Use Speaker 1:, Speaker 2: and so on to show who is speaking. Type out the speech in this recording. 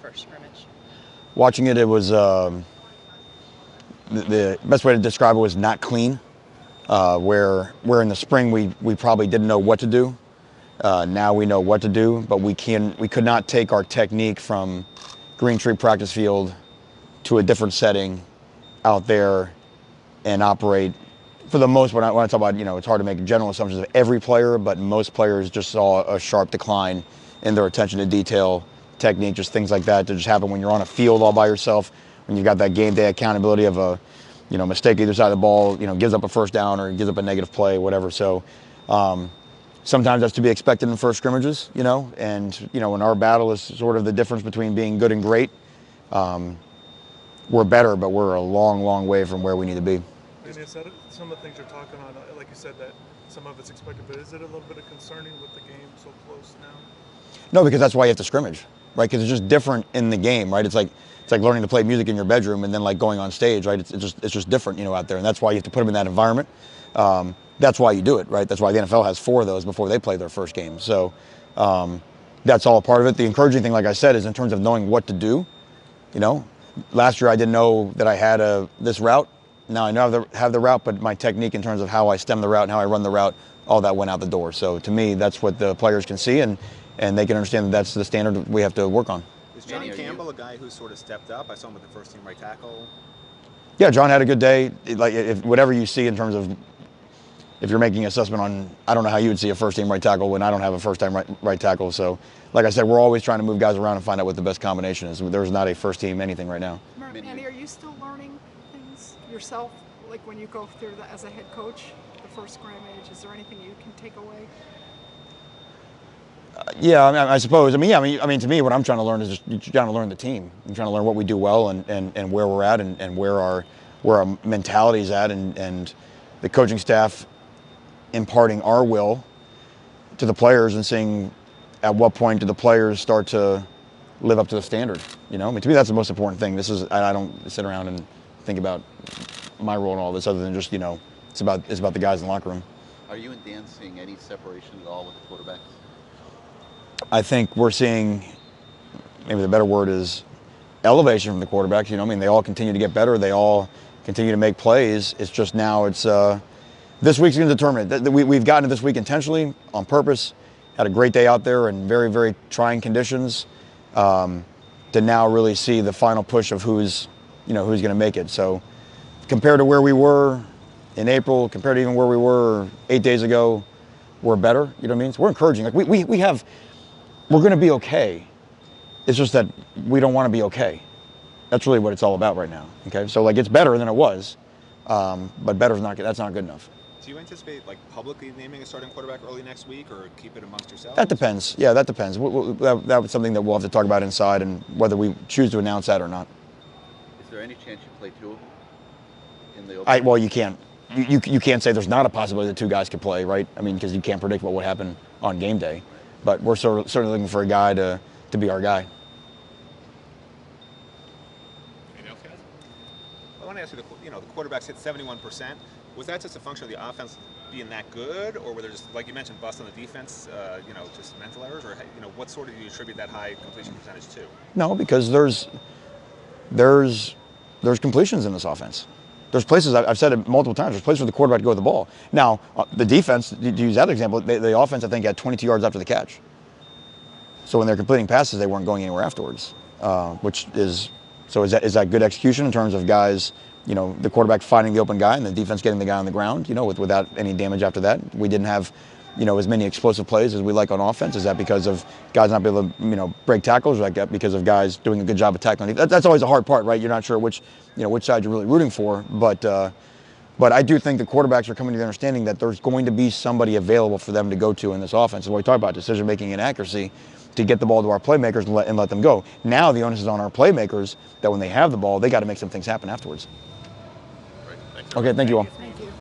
Speaker 1: first scrimmage?
Speaker 2: Watching it, it was the best way to describe it was not clean. Where in the spring we probably didn't know what to do. Now we know what to do, but we could not take our technique from Green Tree practice field to a different setting out there and operate. For the most, when I talk about, it's hard to make general assumptions of every player, but most players just saw a sharp decline in their attention to detail, technique, just things like that just happen when you're on a field all by yourself, when you've got that game day accountability of a, mistake either side of the ball, gives up a first down or gives up a negative play, whatever. So sometimes that's to be expected in first scrimmages, and, when our battle is sort of the difference between being good and great, we're better, but we're a long, long way from where we need to be.
Speaker 3: And is that some of the things you're talking on, like you said, that some of it's expected, but is it a little bit of concerning with the game so close now?
Speaker 2: No, because that's why you have to scrimmage, right? Because it's just different in the game, right? It's like learning to play music in your bedroom and then like going on stage, right? It's just different, out there, and that's why you have to put them in that environment. That's why you do it, right? That's why the NFL has 4 of those before they play their first game. So that's all a part of it. The encouraging thing, like I said, is in terms of knowing what to do. Last year I didn't know that I had this route. Now I know I have the route, but my technique in terms of how I stem the route and how I run the route, all that went out the door. So to me, that's what the players can see, and they can understand that that's the standard we have to work on.
Speaker 4: Is John Campbell a guy who sort of stepped up? I saw him with the first team right tackle.
Speaker 2: Yeah, John had a good day. Like if whatever you see in terms of, if you're making an assessment on, I don't know how you would see a first team right tackle when I don't have a first time right tackle. So like I said, we're always trying to move guys around and find out what the best combination is. There's not a first team anything right now.
Speaker 5: Manny, are you still learning things yourself, like when you go through as a head coach, the first scrimmage? Is there anything you can take away?
Speaker 2: Yeah, I suppose. To me, what I'm trying to learn is just trying to learn the team. I'm trying to learn what we do well and where we're at and where our mentality is at, and the coaching staff imparting our will to the players and seeing at what point do the players start to live up to the standard. To me, that's the most important thing. I don't sit around and think about my role in all this other than just, it's about the guys in the locker room.
Speaker 6: Are you and Dan seeing any separation at all with the quarterbacks?
Speaker 2: I think we're seeing, maybe the better word is elevation from the quarterbacks. They all continue to get better. They all continue to make plays. It's just now this week's going to determine it. We've gotten to this week intentionally, on purpose, had a great day out there in very, very trying conditions, to now really see the final push of who's going to make it. So compared to where we were in April, compared to even where we were 8 days ago, we're better. You know what I mean? So we're encouraging. Like we're going to be okay. It's just that we don't want to be okay. That's really what it's all about right now. Okay, so it's better than it was, but better is not. That's not good enough.
Speaker 4: Do you anticipate publicly naming a starting quarterback early next week, or keep it amongst yourselves?
Speaker 2: That depends. Yeah, that depends. That was something that we'll have to talk about inside, and whether we choose to announce that or not.
Speaker 6: Is there any chance you play 2 of them in the open?
Speaker 2: Well, you can't. You can't say there's not a possibility that 2 guys could play, right? Because you can't predict what would happen on game day. But we're certainly looking for a guy to be our guy.
Speaker 4: Anything else, guys? I want to ask you, the quarterbacks hit 71%. Was that just a function of the offense being that good, or were there just, like you mentioned, bust on the defense, just mental errors, or what sort of do you attribute that high completion percentage to?
Speaker 2: No, because there's completions in this offense. There's places, I've said it multiple times, there's places for the quarterback to go with the ball. Now, the defense, to use that example, the offense, I think, had 22 yards after the catch. So when they're completing passes, they weren't going anywhere afterwards, is that good execution in terms of guys, the quarterback finding the open guy and the defense getting the guy on the ground, without any damage after that? We didn't have, as many explosive plays as we like on offense. Is that because of guys not being able to, break tackles, or because of guys doing a good job of tackling? That's always a hard part, right? You're not sure which side you're really rooting for. But I do think the quarterbacks are coming to the understanding that there's going to be somebody available for them to go to in this offense. And when we talk about decision making and accuracy, to get the ball to our playmakers and let them go. Now the onus is on our playmakers that when they have the ball, they got to make some things happen afterwards.
Speaker 4: Right.
Speaker 2: Okay, thank you all.